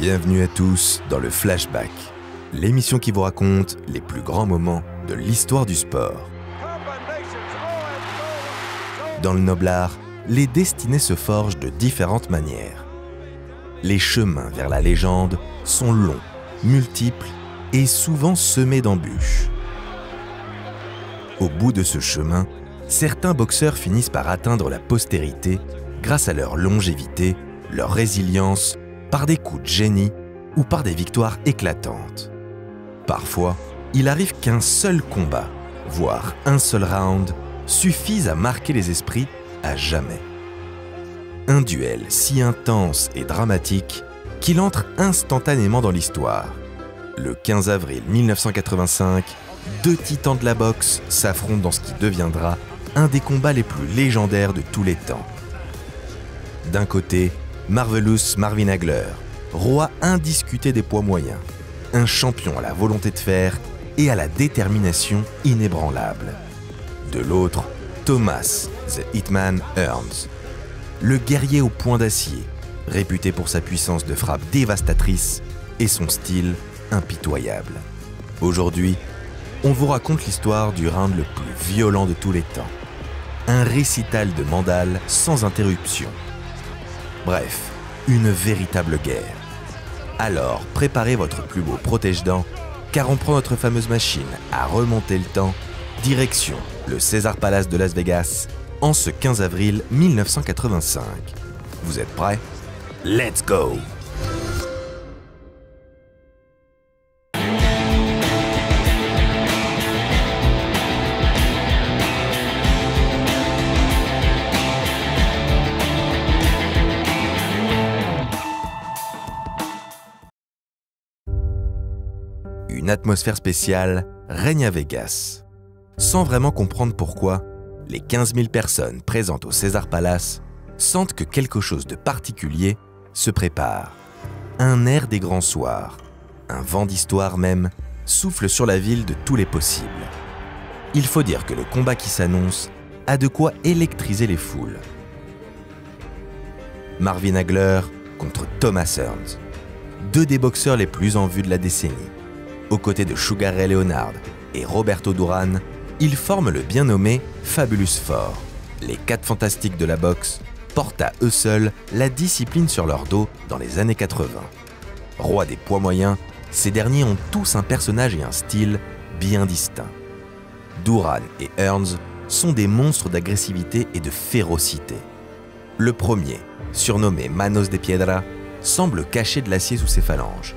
Bienvenue à tous dans le Flashback, l'émission qui vous raconte les plus grands moments de l'histoire du sport. Dans le noble art, les destinées se forgent de différentes manières. Les chemins vers la légende sont longs, multiples et souvent semés d'embûches. Au bout de ce chemin, certains boxeurs finissent par atteindre la postérité grâce à leur longévité, leur résilience, par des coups de génie ou par des victoires éclatantes. Parfois, il arrive qu'un seul combat, voire un seul round, suffise à marquer les esprits à jamais. Un duel si intense et dramatique qu'il entre instantanément dans l'histoire. Le 15 avril 1985, deux titans de la boxe s'affrontent dans ce qui deviendra un des combats les plus légendaires de tous les temps. D'un côté, Marvelous Marvin Hagler, roi indiscuté des poids moyens, un champion à la volonté de fer et à la détermination inébranlable. De l'autre, Thomas The Hitman Hearns, le guerrier au poing d'acier, réputé pour sa puissance de frappe dévastatrice et son style impitoyable. Aujourd'hui, on vous raconte l'histoire du round le plus violent de tous les temps. Un récital de mandales sans interruption. Bref, une véritable guerre. Alors, préparez votre plus beau protège-dents, car on prend notre fameuse machine à remonter le temps, direction le Caesars Palace de Las Vegas, en ce 15 avril 1985. Vous êtes prêts? Let's go! Une atmosphère spéciale règne à Vegas. Sans vraiment comprendre pourquoi, les 15 000 personnes présentes au Caesars Palace sentent que quelque chose de particulier se prépare. Un air des grands soirs, un vent d'histoire même, souffle sur la ville de tous les possibles. Il faut dire que le combat qui s'annonce a de quoi électriser les foules. Marvin Hagler contre Thomas Hearns, deux des boxeurs les plus en vue de la décennie. Aux côtés de Sugar Ray Leonard et Roberto Duran, ils forment le bien nommé Fabulous Four. Les quatre fantastiques de la boxe portent à eux seuls la discipline sur leur dos dans les années 80. Rois des poids moyens, ces derniers ont tous un personnage et un style bien distincts. Duran et Hearns sont des monstres d'agressivité et de férocité. Le premier, surnommé Manos de Piedra, semble cacher de l'acier sous ses phalanges.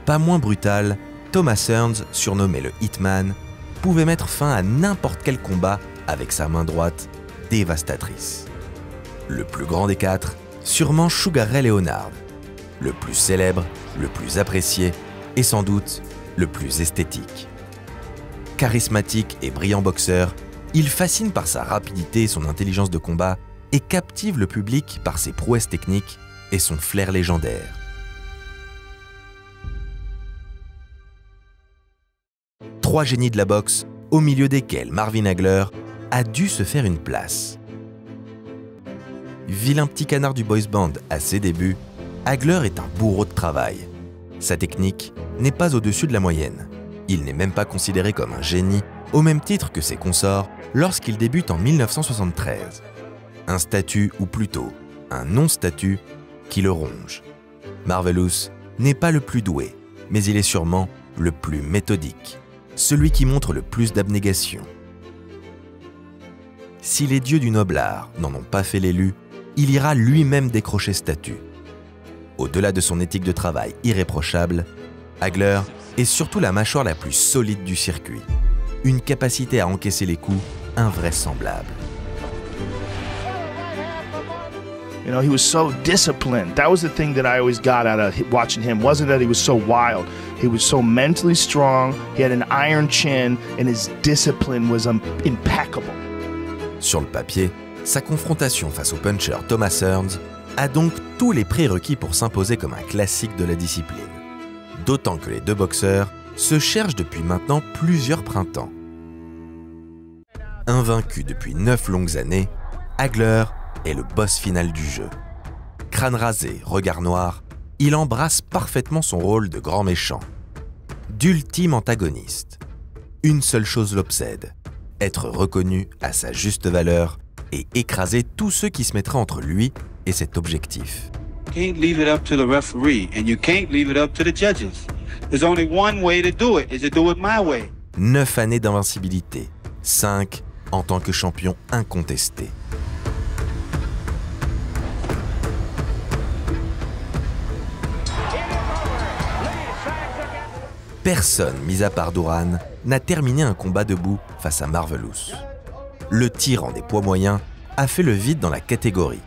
Pas moins brutal, Thomas Hearns, surnommé le Hitman, pouvait mettre fin à n'importe quel combat avec sa main droite dévastatrice. Le plus grand des quatre, sûrement Sugar Ray Leonard, le plus célèbre, le plus apprécié et sans doute le plus esthétique. Charismatique et brillant boxeur, il fascine par sa rapidité et son intelligence de combat et captive le public par ses prouesses techniques et son flair légendaire. Trois génies de la boxe, au milieu desquels Marvin Hagler a dû se faire une place. Vilain petit canard du boys band à ses débuts, Hagler est un bourreau de travail. Sa technique n'est pas au-dessus de la moyenne. Il n'est même pas considéré comme un génie, au même titre que ses consorts lorsqu'il débute en 1973. Un statut, ou plutôt un non-statut, qui le ronge. Marvelous n'est pas le plus doué, mais il est sûrement le plus méthodique. Celui qui montre le plus d'abnégation. Si les dieux du noble art n'en ont pas fait l'élu, il ira lui-même décrocher statut. Au-delà de son éthique de travail irréprochable, Hagler est surtout la mâchoire la plus solide du circuit. Une capacité à encaisser les coups invraisemblable. You know, he was so disciplined. That was the thing that I always got out of watching him. Wasn't that he was so wild. He was so mentally strong, he had an iron chin, and his discipline was impeccable. Sur le papier, sa confrontation face au puncher Thomas Hearns a donc tous les prérequis pour s'imposer comme un classique de la discipline. D'autant que les deux boxeurs se cherchent depuis maintenant plusieurs printemps. Invaincu depuis 9 longues années, Hagler est le boss final du jeu. Crâne rasé, regard noir, il embrasse parfaitement son rôle de grand méchant, d'ultime antagoniste. Une seule chose l'obsède, être reconnu à sa juste valeur et écraser tous ceux qui se mettraient entre lui et cet objectif. You can't leave it up to the referee and you can't leave it up to the judges. There's only one way to do it, is to do it my way. 9 années d'invincibilité, 5 en tant que champion incontesté. Personne, mis à part Duran, n'a terminé un combat debout face à Marvelous. Le tyran des poids moyens a fait le vide dans la catégorie.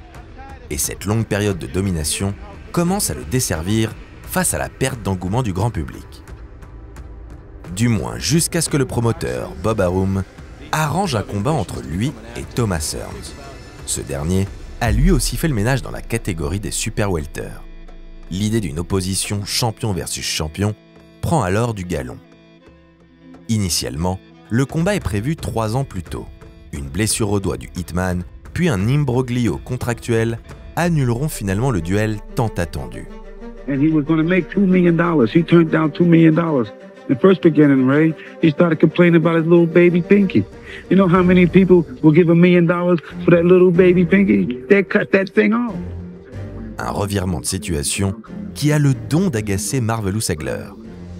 Et cette longue période de domination commence à le desservir face à la perte d'engouement du grand public. Du moins jusqu'à ce que le promoteur, Bob Arum, arrange un combat entre lui et Thomas Hearns. Ce dernier a lui aussi fait le ménage dans la catégorie des super welters. L'idée d'une opposition champion versus champion prend alors du galon. Initialement, le combat est prévu 3 ans plus tôt. Une blessure au doigt du Hitman, puis un imbroglio contractuel annuleront finalement le duel tant attendu. And he was going to make $2 million. He turned down $2 million. The first beginning, Ray, he started complaining about his little baby Pinky. You know how many people will give $1 million for that little baby Pinky? They cut that thing off. Un revirement de situation qui a le don d'agacer Marvelous Hagler,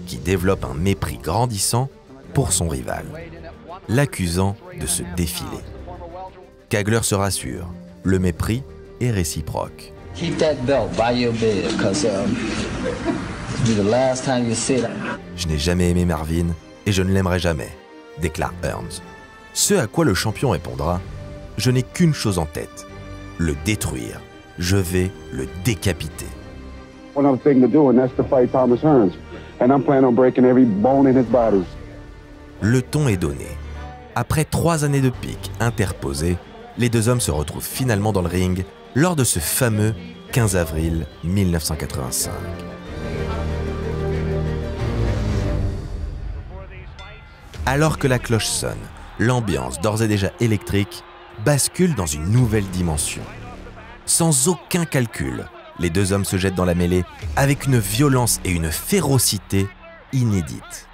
qui développe un mépris grandissant pour son rival, l'accusant de se défiler. Hagler se rassure, le mépris est réciproque. Keep that belt by your bed, cause it'll be the last time you see it. Je n'ai jamais aimé Marvin et je ne l'aimerai jamais, déclare Hearns. Ce à quoi le champion répondra, je n'ai qu'une chose en tête, le détruire. Je vais le décapiter. One other thing to do, and that's to fight Thomas Hearns. And I'm planning on breaking every bone in his body. Le ton est donné. Après 3 années de pique interposées, les deux hommes se retrouvent finalement dans le ring lors de ce fameux 15 avril 1985. Alors que la cloche sonne, l'ambiance d'ores et déjà électrique bascule dans une nouvelle dimension. Sans aucun calcul, les deux hommes se jettent dans la mêlée avec une violence et une férocité inédites.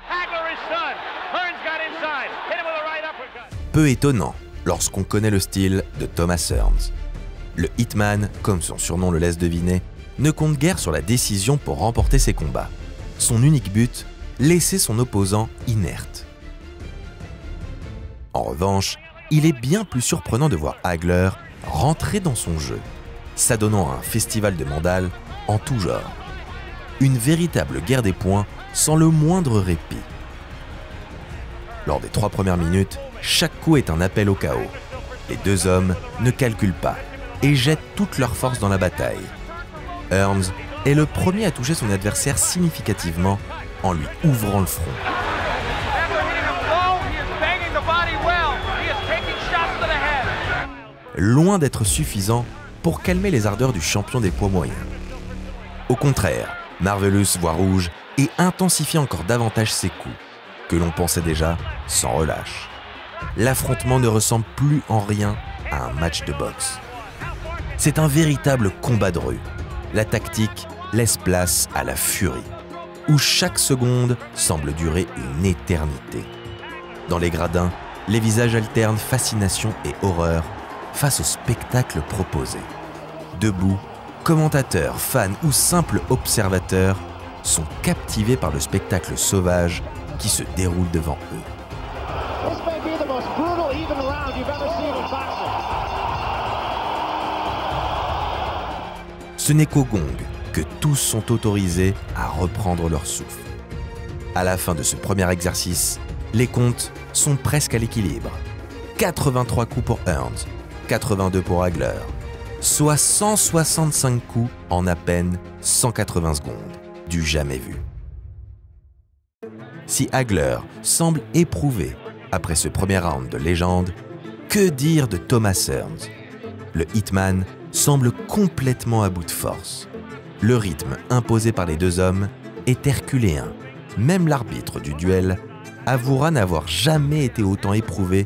Peu étonnant lorsqu'on connaît le style de Thomas Hearns. Le Hitman, comme son surnom le laisse deviner, ne compte guère sur la décision pour remporter ses combats. Son unique but, laisser son opposant inerte. En revanche, il est bien plus surprenant de voir Hagler rentrer dans son jeu, s'adonnant à un festival de mandales en tout genre. Une véritable guerre des poings sans le moindre répit. Lors des 3 premières minutes, chaque coup est un appel au chaos. Les deux hommes ne calculent pas et jettent toute leur force dans la bataille. Hearns est le premier à toucher son adversaire significativement en lui ouvrant le front. Loin d'être suffisant pour calmer les ardeurs du champion des poids moyens. Au contraire, Marvelous voit rouge et intensifie encore davantage ses coups, que l'on pensait déjà sans relâche. L'affrontement ne ressemble plus en rien à un match de boxe. C'est un véritable combat de rue. La tactique laisse place à la furie, où chaque seconde semble durer une éternité. Dans les gradins, les visages alternent fascination et horreur face au spectacle proposé. Debout, commentateurs, fans ou simples observateurs sont captivés par le spectacle sauvage qui se déroule devant eux. Ce n'est qu'au gong que tous sont autorisés à reprendre leur souffle. À la fin de ce premier exercice, les comptes sont presque à l'équilibre. 83 coups pour Hearns, 82 pour Hagler, soit 165 coups en à peine 180 secondes, du jamais vu. Si Hagler semble éprouvé après ce premier round de légende, que dire de Thomas Hearns? Le Hitman semble complètement à bout de force. Le rythme imposé par les deux hommes est herculéen. Même l'arbitre du duel avouera n'avoir jamais été autant éprouvé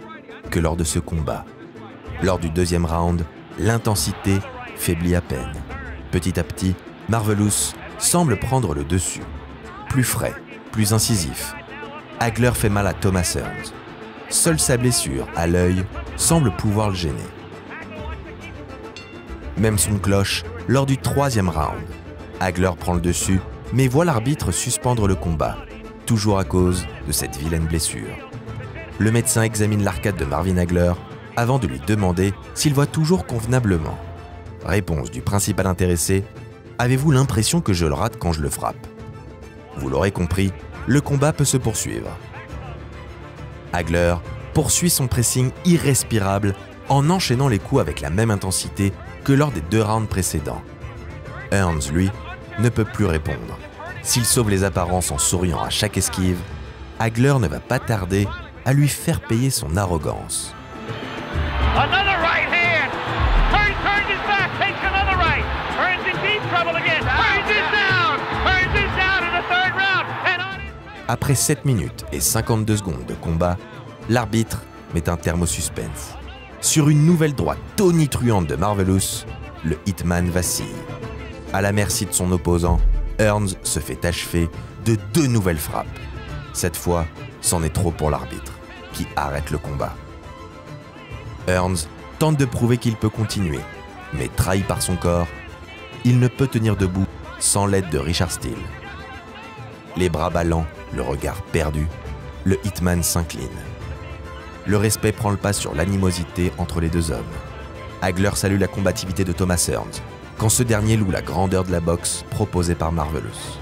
que lors de ce combat. Lors du deuxième round, l'intensité faiblit à peine. Petit à petit, Marvelous semble prendre le dessus. Plus frais, plus incisif. Hagler fait mal à Thomas Hearns. Seule sa blessure, à l'œil, semble pouvoir le gêner. Même son cloche lors du 3e round. Hagler prend le dessus, mais voit l'arbitre suspendre le combat, toujours à cause de cette vilaine blessure. Le médecin examine l'arcade de Marvin Hagler avant de lui demander s'il voit toujours convenablement. Réponse du principal intéressé: avez-vous l'impression que je le rate quand je le frappe? Vous l'aurez compris, le combat peut se poursuivre. Hagler poursuit son pressing irrespirable en enchaînant les coups avec la même intensité que lors des 2 rounds précédents. Hearns, lui, ne peut plus répondre. S'il sauve les apparences en souriant à chaque esquive, Hagler ne va pas tarder à lui faire payer son arrogance. Another right hand. Hearns turns his back, takes another right. Hearns in deep trouble again. Hearns is down. Hearns is down in the 3rd round. And on his... Après 7 minutes et 52 secondes de combat, l'arbitre met un terme au suspense. Sur une nouvelle droite tonitruante de Marvelous, le Hitman vacille. À la merci de son opposant, Hearns se fait achever de 2 nouvelles frappes. Cette fois, c'en est trop pour l'arbitre, qui arrête le combat. Hearns tente de prouver qu'il peut continuer, mais trahi par son corps, il ne peut tenir debout sans l'aide de Richard Steele. Les bras ballants, le regard perdu, le Hitman s'incline. Le respect prend le pas sur l'animosité entre les 2 hommes. Hagler salue la combativité de Thomas Hearns, quand ce dernier loue la grandeur de la boxe proposée par Marvelous.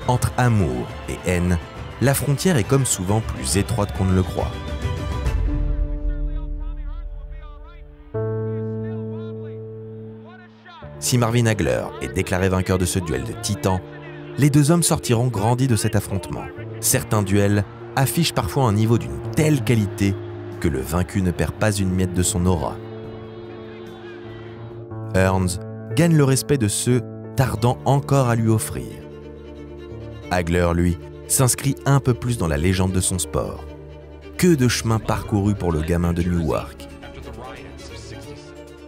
Entre amour et haine, la frontière est comme souvent plus étroite qu'on ne le croit. Si Marvin Hagler est déclaré vainqueur de ce duel de titans, les 2 hommes sortiront grandis de cet affrontement. Certains duels affichent parfois un niveau d'une telle qualité que le vaincu ne perd pas une miette de son aura. Hearns gagne le respect de ceux tardant encore à lui offrir. Hagler, lui, s'inscrit un peu plus dans la légende de son sport. Que de chemin parcouru pour le gamin de Newark.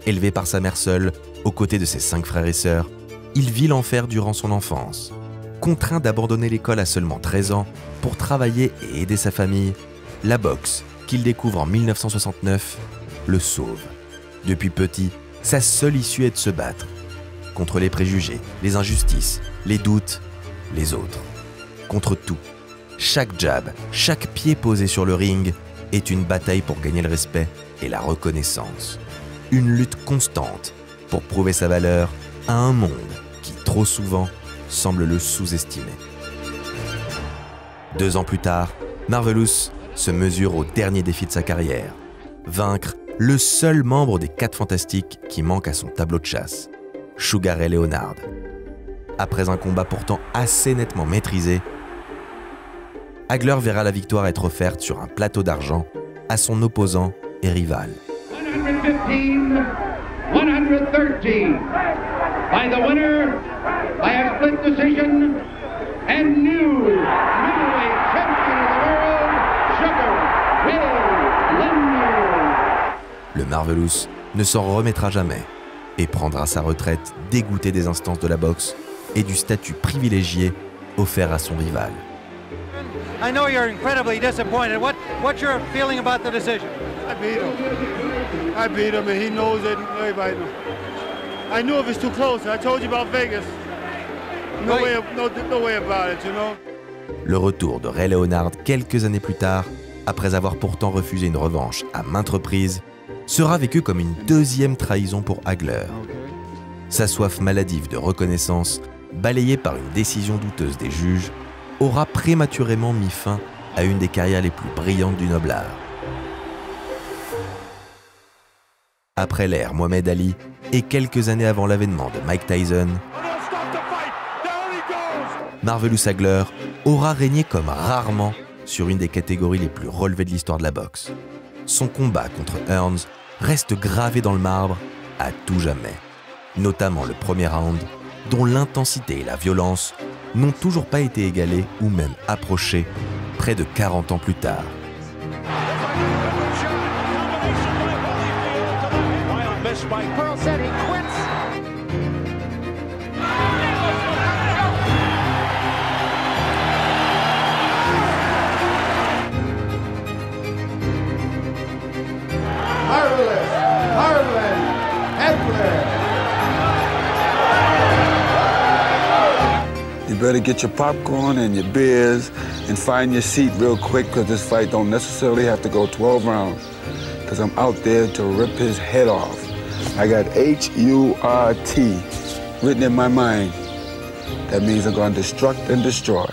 Élevé par sa mère seule, aux côtés de ses 5 frères et sœurs, il vit l'enfer durant son enfance. Contraint d'abandonner l'école à seulement 13 ans pour travailler et aider sa famille, la boxe, qu'il découvre en 1969, le sauve. Depuis petit, sa seule issue est de se battre. Contre les préjugés, les injustices, les doutes, les autres. Contre tout. Chaque jab, chaque pied posé sur le ring est une bataille pour gagner le respect et la reconnaissance. Une lutte constante pour prouver sa valeur à un monde qui, trop souvent, semble le sous-estimer. 2 ans plus tard, Marvelous se mesure au dernier défi de sa carrière. Vaincre le seul membre des 4 Fantastiques qui manque à son tableau de chasse, Sugar Ray Leonard. Après un combat pourtant assez nettement maîtrisé, Hagler verra la victoire être offerte sur un plateau d'argent à son opposant et rival. 113 by the winner by a split decision and new middleweight champion of the world, Sugar Ray Leonard. Le Marvelous ne s'en remettra jamais et prendra sa retraite dégoûté des instances de la boxe et du statut privilégié offert à son rival. I know you're incredibly disappointed. What's your feeling about the decision? I beat him and he knows it. Everybody knows. I knew it was too close. I told you about Vegas. No way about it, you know. Le retour de Ray Leonard quelques années plus tard, après avoir pourtant refusé une revanche à maintes reprises, sera vécu comme une 2e trahison pour Hagler. Sa soif maladive de reconnaissance, balayée par une décision douteuse des juges, aura prématurément mis fin à une des carrières les plus brillantes du noble art. Après l'ère Mohamed Ali et quelques années avant l'avènement de Mike Tyson, Marvelous Hagler aura régné comme rarement sur une des catégories les plus relevées de l'histoire de la boxe. Son combat contre Hearns reste gravé dans le marbre à tout jamais, notamment le premier round, dont l'intensité et la violence n'ont toujours pas été égalées ou même approchées près de 40 ans plus tard. better get your popcorn and your beers and find your seat real quick, because this fight don't necessarily have to go 12 rounds, because I'm out there to rip his head off. I got H-U-R-T written in my mind. That means I'm going to destruct and destroy.